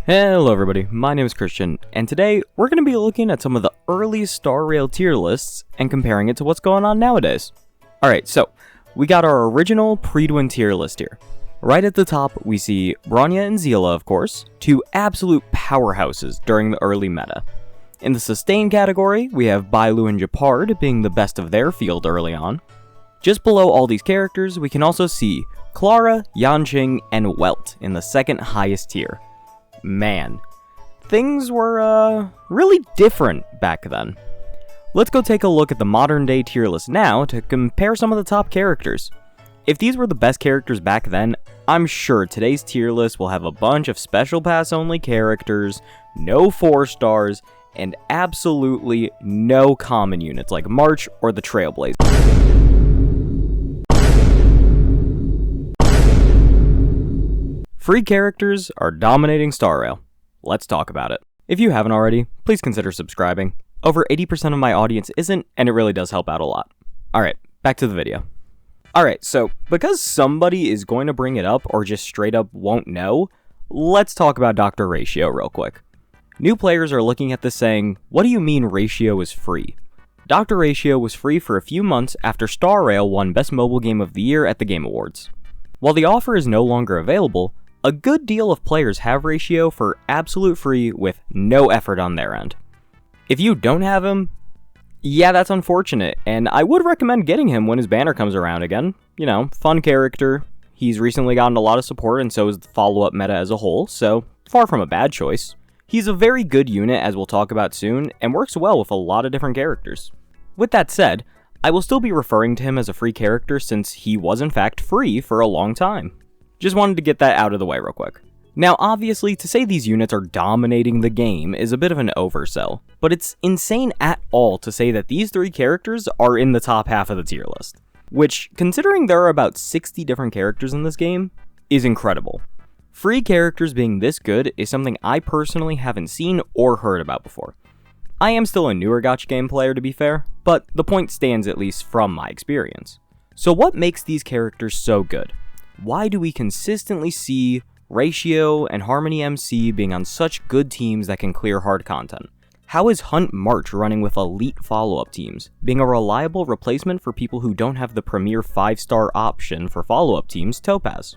Hello everybody, my name is Christian, and today we're going to be looking at some of the early Star Rail tier lists and comparing it to what's going on nowadays. Alright, so we got our original pre-twin tier list here. Right at the top we see Bronya and Zila, of course, two absolute powerhouses during the early meta. In the sustain category, we have Bailu and Gepard being the best of their field early on. Just below all these characters, we can also see Clara, Yanqing, and Welt in the second highest tier. Man, things were really different back then. Let's go take a look at the modern day tier list now to compare some of the top characters. If these were the best characters back then, I'm sure today's tier list will have a bunch of special pass only characters, no 4 stars, and absolutely no common units like March or the Trailblazer. Free characters are dominating Star Rail. Let's talk about it. If you haven't already, please consider subscribing. Over 80% of my audience isn't, and it really does help out a lot. Alright, back to the video. Alright, so because somebody is going to bring it up or just straight up won't know, let's talk about Dr. Ratio real quick. New players are looking at this saying, what do you mean Ratio is free? Dr. Ratio was free for a few months after Star Rail won Best Mobile Game of the Year at the Game Awards. While the offer is no longer available, a good deal of players have Ratio for absolute free with no effort on their end. If you don't have him, yeah, that's unfortunate, and I would recommend getting him when his banner comes around again. You know, fun character, he's recently gotten a lot of support and so is the follow-up meta as a whole, so far from a bad choice. He's a very good unit as we'll talk about soon, and works well with a lot of different characters. With that said, I will still be referring to him as a free character since he was in fact free for a long time. Just wanted to get that out of the way real quick. Now obviously, to say these units are dominating the game is a bit of an oversell, but it's insane at all to say that these 3 characters are in the top half of the tier list. Which, considering there are about 60 different characters in this game, is incredible. Free characters being this good is something I personally haven't seen or heard about before. I am still a newer gacha game player to be fair, but the point stands at least from my experience. So what makes these characters so good? Why do we consistently see Ratio and Harmony MC being on such good teams that can clear hard content? How is Hunt March running with elite follow-up teams, being a reliable replacement for people who don't have the premier 5-star option for follow-up teams, Topaz?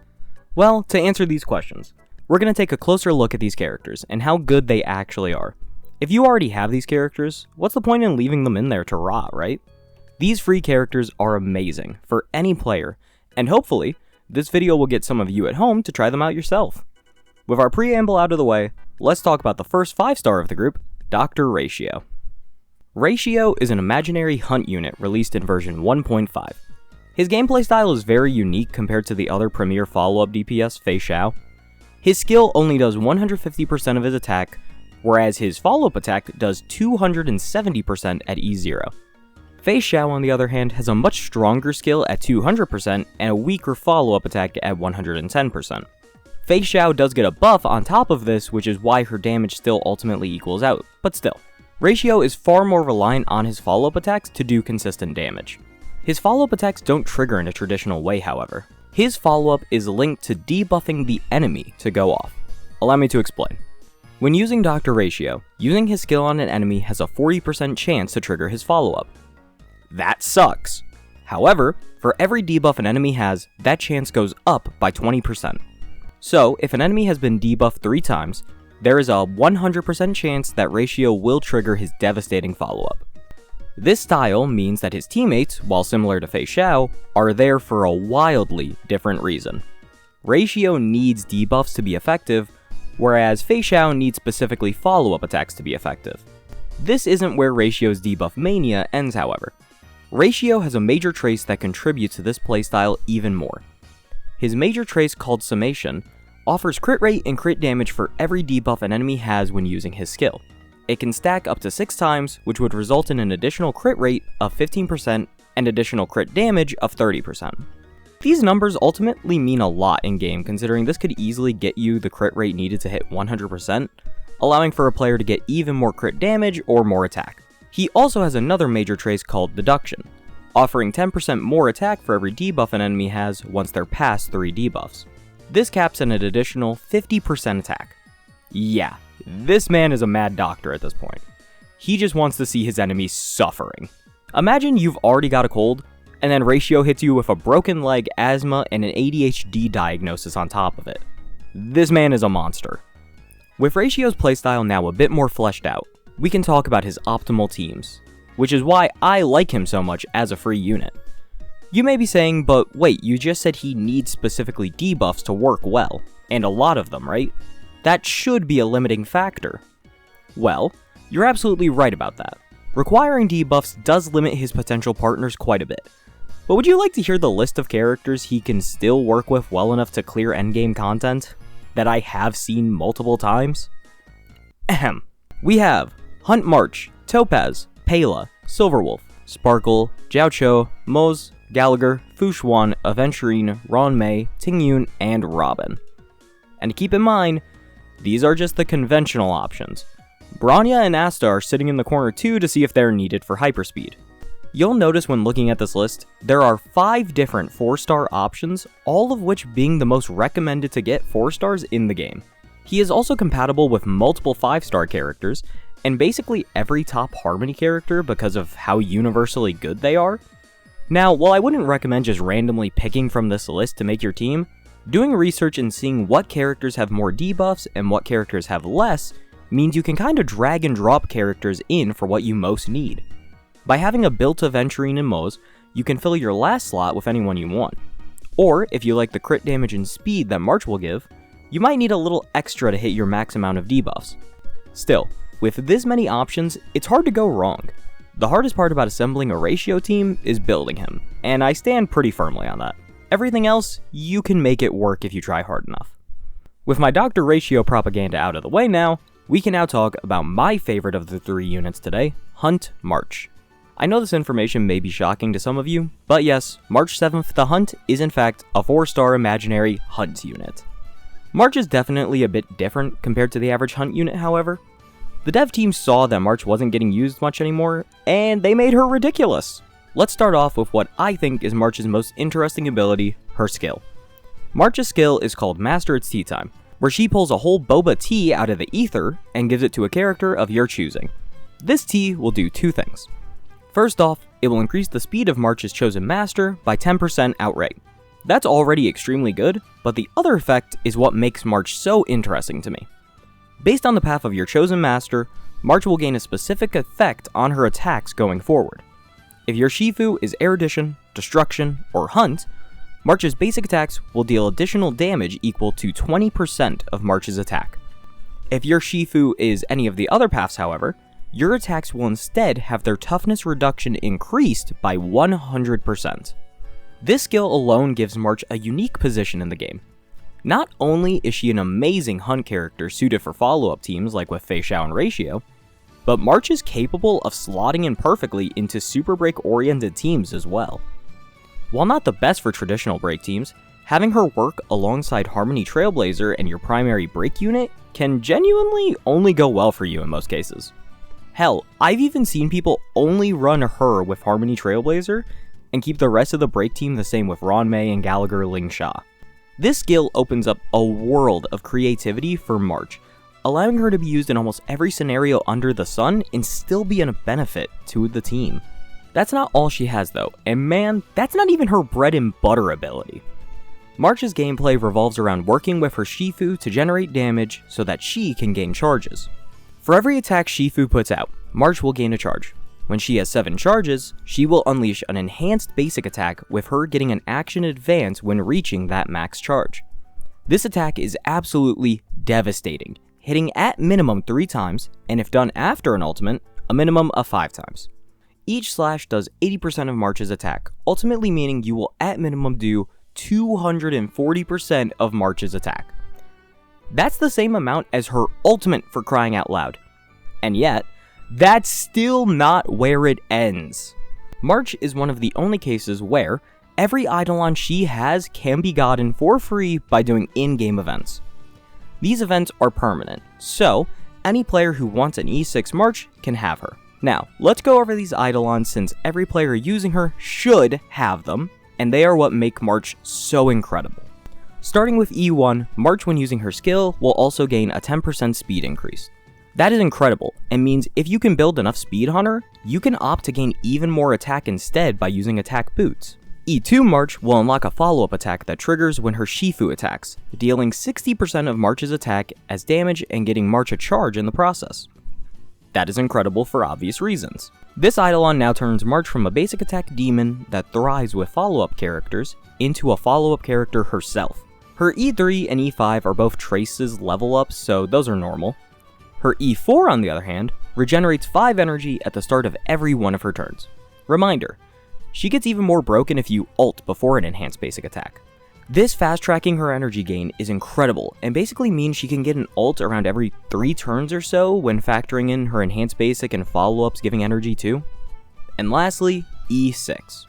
Well, to answer these questions, we're going to take a closer look at these characters and how good they actually are. If you already have these characters, what's the point in leaving them in there to rot, right? These free characters are amazing for any player, and hopefully, this video will get some of you at home to try them out yourself. With our preamble out of the way, let's talk about the first 5-star of the group, Dr. Ratio. Ratio is an imaginary hunt unit released in version 1.5. His gameplay style is very unique compared to the other premier follow-up DPS, Fei Xiao. His skill only does 150% of his attack, whereas his follow-up attack does 270% at E0. Fei Xiao, on the other hand, has a much stronger skill at 200% and a weaker follow-up attack at 110%. Fei Xiao does get a buff on top of this, which is why her damage still ultimately equals out, but still. Ratio is far more reliant on his follow-up attacks to do consistent damage. His follow-up attacks don't trigger in a traditional way, however. His follow-up is linked to debuffing the enemy to go off. Allow me to explain. When using Dr. Ratio, using his skill on an enemy has a 40% chance to trigger his follow-up. That sucks. However, for every debuff an enemy has, that chance goes up by 20%. So, if an enemy has been debuffed 3 times, there is a 100% chance that Ratio will trigger his devastating follow-up. This style means that his teammates, while similar to Fei Xiao, are there for a wildly different reason. Ratio needs debuffs to be effective, whereas Fei Xiao needs specifically follow-up attacks to be effective. This isn't where Ratio's debuff mania ends, however. Ratio has a major trace that contributes to this playstyle even more. His major trace, called Summation, offers crit rate and crit damage for every debuff an enemy has when using his skill. It can stack up to 6 times, which would result in an additional crit rate of 15% and additional crit damage of 30%. These numbers ultimately mean a lot in-game, considering this could easily get you the crit rate needed to hit 100%, allowing for a player to get even more crit damage or more attack. He also has another major trace called Deduction, offering 10% more attack for every debuff an enemy has once they're past 3 debuffs. This caps at an additional 50% attack. Yeah, this man is a mad doctor at this point. He just wants to see his enemies suffering. Imagine you've already got a cold, and then Ratio hits you with a broken leg, asthma, and an ADHD diagnosis on top of it. This man is a monster. With Ratio's playstyle now a bit more fleshed out, we can talk about his optimal teams, which is why I like him so much as a free unit. You may be saying, but wait, you just said he needs specifically debuffs to work well, and a lot of them, right? That should be a limiting factor. Well, you're absolutely right about that. Requiring debuffs does limit his potential partners quite a bit. But would you like to hear the list of characters he can still work with well enough to clear endgame content that I have seen multiple times? Ahem. We have Hunt March, Topaz, Pela, Silverwolf, Sparkle, Jiaoqiu, Moz, Gallagher, Fuxuan, Aventurine, Ron Mei, Tingyun, and Robin. And keep in mind, these are just the conventional options. Bronya and Asta are sitting in the corner too to see if they're needed for hyperspeed. You'll notice when looking at this list, there are 5 different 4-star options, all of which being the most recommended to get 4 stars in the game. He is also compatible with multiple 5-star characters, and basically every top Harmony character because of how universally good they are. Now, while I wouldn't recommend just randomly picking from this list to make your team, doing research and seeing what characters have more debuffs and what characters have less means you can kind of drag and drop characters in for what you most need. By having a built Aventurine and Moz, you can fill your last slot with anyone you want. Or, if you like the crit damage and speed that March will give, you might need a little extra to hit your max amount of debuffs. Still, with this many options, it's hard to go wrong. The hardest part about assembling a Ratio team is building him, and I stand pretty firmly on that. Everything else, you can make it work if you try hard enough. With my Dr. Ratio propaganda out of the way now, we can now talk about my favorite of the 3 units today, Hunt March. I know this information may be shocking to some of you, but yes, March 7th the Hunt is in fact a 4-star imaginary Hunt unit. March is definitely a bit different compared to the average Hunt unit, however. The dev team saw that March wasn't getting used much anymore, and they made her ridiculous. Let's start off with what I think is March's most interesting ability, her skill. March's skill is called Master It's Tea Time, where she pulls a whole boba tea out of the ether and gives it to a character of your choosing. This tea will do 2 things. First off, it will increase the speed of March's chosen master by 10% outright. That's already extremely good, but the other effect is what makes March so interesting to me. Based on the path of your chosen master, March will gain a specific effect on her attacks going forward. If your Shifu is Erudition, Destruction, or Hunt, March's basic attacks will deal additional damage equal to 20% of March's attack. If your Shifu is any of the other paths, however, your attacks will instead have their toughness reduction increased by 100%. This skill alone gives March a unique position in the game. Not only is she an amazing Hunt character suited for follow-up teams like with Fei Xiao and Ratio, but March is capable of slotting in perfectly into super break-oriented teams as well. While not the best for traditional break teams, having her work alongside Harmony Trailblazer and your primary break unit can genuinely only go well for you in most cases. Hell, I've even seen people only run her with Harmony Trailblazer and keep the rest of the break team the same with Ron Mei and Gallagher Ling Sha. This skill opens up a world of creativity for March, allowing her to be used in almost every scenario under the sun and still be a benefit to the team. That's not all she has though, and man, that's not even her bread and butter ability. March's gameplay revolves around working with her Shifu to generate damage so that she can gain charges. For every attack Shifu puts out, March will gain a charge. When she has 7 charges, she will unleash an enhanced basic attack with her getting an action advance when reaching that max charge. This attack is absolutely devastating, hitting at minimum 3 times, and if done after an ultimate, a minimum of 5 times. Each slash does 80% of March's attack, ultimately meaning you will at minimum do 240% of March's attack. That's the same amount as her ultimate, for crying out loud. And yet, that's still not where it ends. March is one of the only cases where every Eidolon she has can be gotten for free by doing in-game events. These events are permanent, so any player who wants an E6 March can have her. Now, let's go over these Eidolons since every player using her should have them, and they are what make March so incredible. Starting with E1, March when using her skill will also gain a 10% speed increase. That is incredible, and means if you can build enough speed on her, you can opt to gain even more attack instead by using attack boots. E2 March will unlock a follow-up attack that triggers when her Shifu attacks, dealing 60% of March's attack as damage and getting March a charge in the process. That is incredible for obvious reasons. This Eidolon now turns March from a basic attack demon that thrives with follow-up characters into a follow-up character herself. Her E3 and E5 are both Trace's level ups, so those are normal. Her E4, on the other hand, regenerates 5 energy at the start of every one of her turns. Reminder, she gets even more broken if you ult before an enhanced basic attack. This fast-tracking her energy gain is incredible, and basically means she can get an ult around every 3 turns or so when factoring in her enhanced basic and follow-ups giving energy too. And lastly, E6.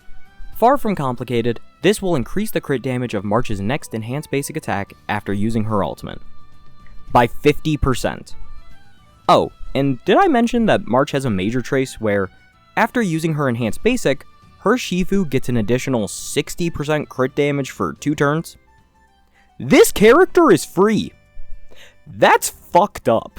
Far from complicated, this will increase the crit damage of March's next enhanced basic attack after using her ultimate by 50%. Oh, and did I mention that March has a major trace where, after using her enhanced basic, her Shifu gets an additional 60% crit damage for 2 turns? This character is free! That's fucked up.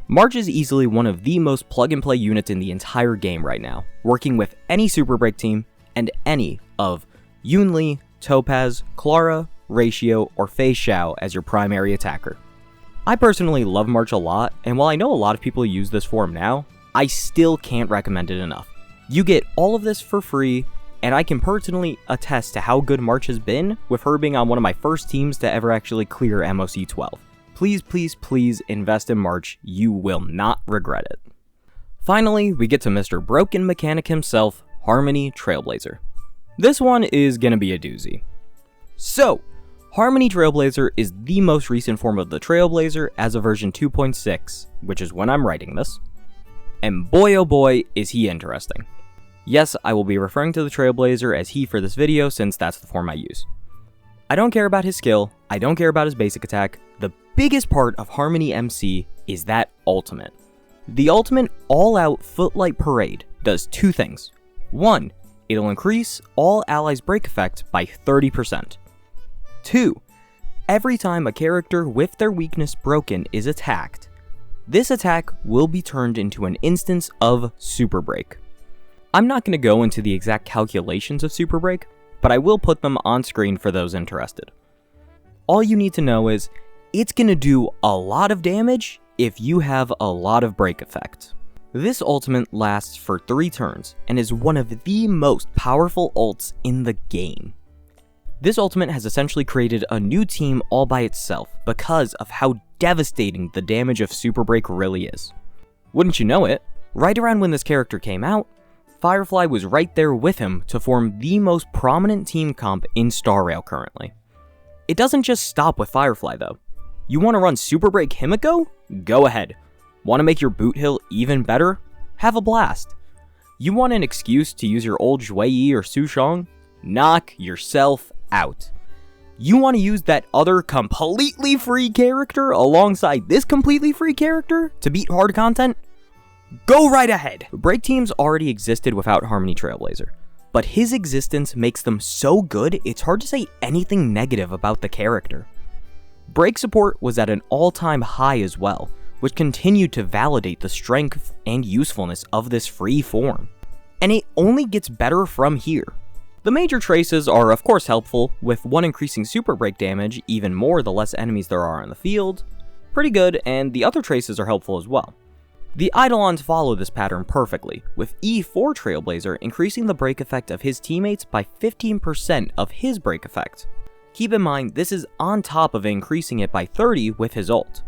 March is easily one of the most plug-and-play units in the entire game right now, working with any Super Break team and any of Yunli, Topaz, Clara, Ratio, or Fei Xiao as your primary attacker. I personally love March a lot, and while I know a lot of people use this form now, I still can't recommend it enough. You get all of this for free, and I can personally attest to how good March has been with her being on one of my first teams to ever actually clear MOC 12. Please, please, please invest in March, you will not regret it. Finally, we get to Mr. Broken Mechanic himself, Harmony Trailblazer. This one is gonna be a doozy. So, Harmony Trailblazer is the most recent form of the Trailblazer as of version 2.6, which is when I'm writing this. And boy oh boy is he interesting. Yes, I will be referring to the Trailblazer as he for this video since that's the form I use. I don't care about his skill, I don't care about his basic attack, the biggest part of Harmony MC is that ultimate. The ultimate all-out Footlight Parade does 2 things. 1, it'll increase all allies' break effect by 30%. 2, every time a character with their weakness broken is attacked, this attack will be turned into an instance of Super Break. I'm not going to go into the exact calculations of Super Break, but I will put them on screen for those interested. All you need to know is, it's going to do a lot of damage if you have a lot of break effect. This ultimate lasts for 3 turns, and is one of the most powerful ults in the game. This ultimate has essentially created a new team all by itself because of how devastating the damage of Super Break really is. Wouldn't you know it, right around when this character came out, Firefly was right there with him to form the most prominent team comp in Star Rail currently. It doesn't just stop with Firefly though. You want to run Super Break Himiko? Go ahead. Want to make your boot hill even better? Have a blast. You want an excuse to use your old Zhui Yi or Su Shang? Knock yourself out. You want to use that other completely free character alongside this completely free character to beat hard content? Go right ahead. Break teams already existed without Harmony Trailblazer, but his existence makes them so good it's hard to say anything negative about the character. Break support was at an all-time high as well, which continued to validate the strength and usefulness of this free form. And it only gets better from here. The major traces are of course helpful, with one increasing super break damage even more the less enemies there are on the field. Pretty good, and the other traces are helpful as well. The Eidolons follow this pattern perfectly, with E4 Trailblazer increasing the break effect of his teammates by 15% of his break effect. Keep in mind, this is on top of increasing it by 30 with his ult.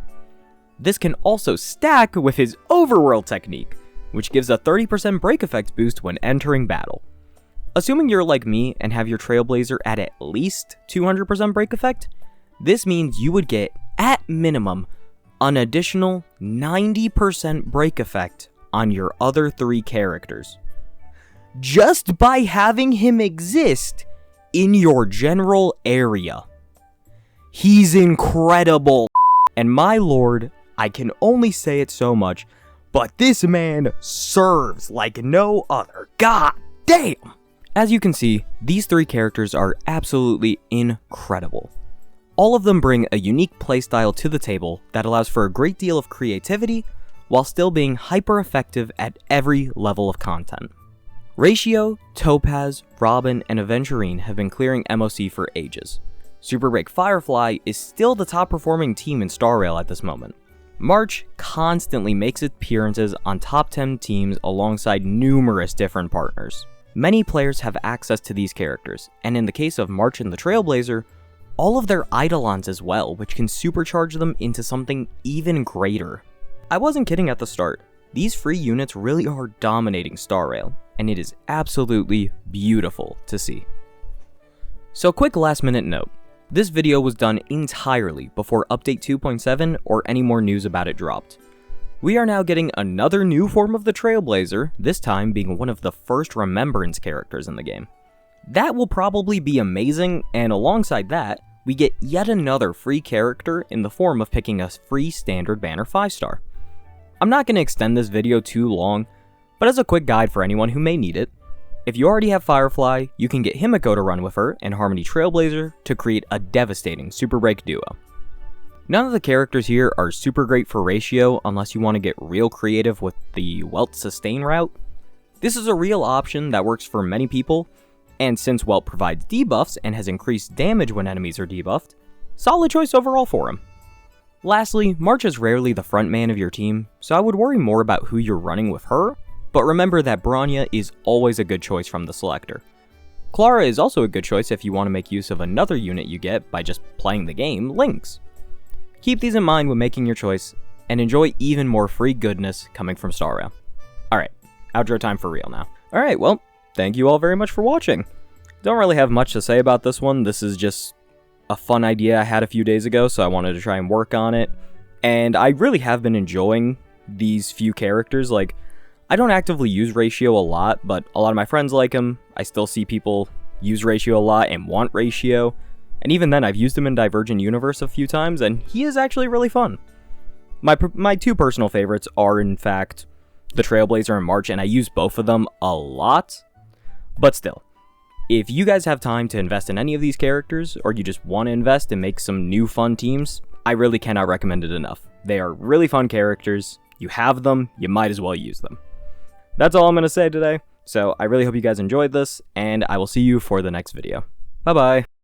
This can also stack with his Overworld technique, which gives a 30% break effect boost when entering battle. Assuming you're like me and have your Trailblazer at least 200% break effect, this means you would get, at minimum, an additional 90% break effect on your other 3 characters. Just by having him exist in your general area. He's incredible. And my lord, I can only say it so much, but this man serves like no other. God damn! As you can see, these 3 characters are absolutely incredible. All of them bring a unique playstyle to the table that allows for a great deal of creativity while still being hyper effective at every level of content. Ratio, Topaz, Robin, and Aventurine have been clearing MOC for ages. Super Break Firefly is still the top performing team in Star Rail at this moment. March constantly makes appearances on top 10 teams alongside numerous different partners. Many players have access to these characters, and in the case of March and the Trailblazer, all of their Eidolons as well, which can supercharge them into something even greater. I wasn't kidding at the start. These free units really are dominating Star Rail, and it is absolutely beautiful to see. So quick last minute note. This video was done entirely before Update 2.7 or any more news about it dropped. We are now getting another new form of the Trailblazer, this time being one of the first Remembrance characters in the game. That will probably be amazing, and alongside that, we get yet another free character in the form of picking a free standard banner 5-star. I'm not going to extend this video too long, but as a quick guide for anyone who may need it, if you already have Firefly, you can get Himiko to run with her and Harmony Trailblazer to create a devastating Super Break duo. None of the characters here are super great for ratio unless you want to get real creative with the Welt Sustain route. This is a real option that works for many people, and since Welt provides debuffs and has increased damage when enemies are debuffed, solid choice overall for him. Lastly, March is rarely the front man of your team, so I would worry more about who you're running with her, but remember that Bronya is always a good choice from the selector. Clara is also a good choice if you want to make use of another unit you get by just playing the game, Lynx. Keep these in mind when making your choice, and enjoy even more free goodness coming from Star Rail. Alright, outro time for real now. Alright, well, thank you all very much for watching. Don't really have much to say about this one. This is just a fun idea I had a few days ago, so I wanted to try and work on it. And I really have been enjoying these few characters. Like, I don't actively use Ratio a lot, but a lot of my friends like him. I still see people use Ratio a lot and want Ratio. And even then, I've used him in Divergent Universe a few times, and he is actually really fun. My two personal favorites are, in fact, the Trailblazer and March, and I use both of them a lot. But still, if you guys have time to invest in any of these characters, or you just want to invest and make some new fun teams, I really cannot recommend it enough. They are really fun characters. You have them, you might as well use them. That's all I'm going to say today, so I really hope you guys enjoyed this, and I will see you for the next video. Bye-bye!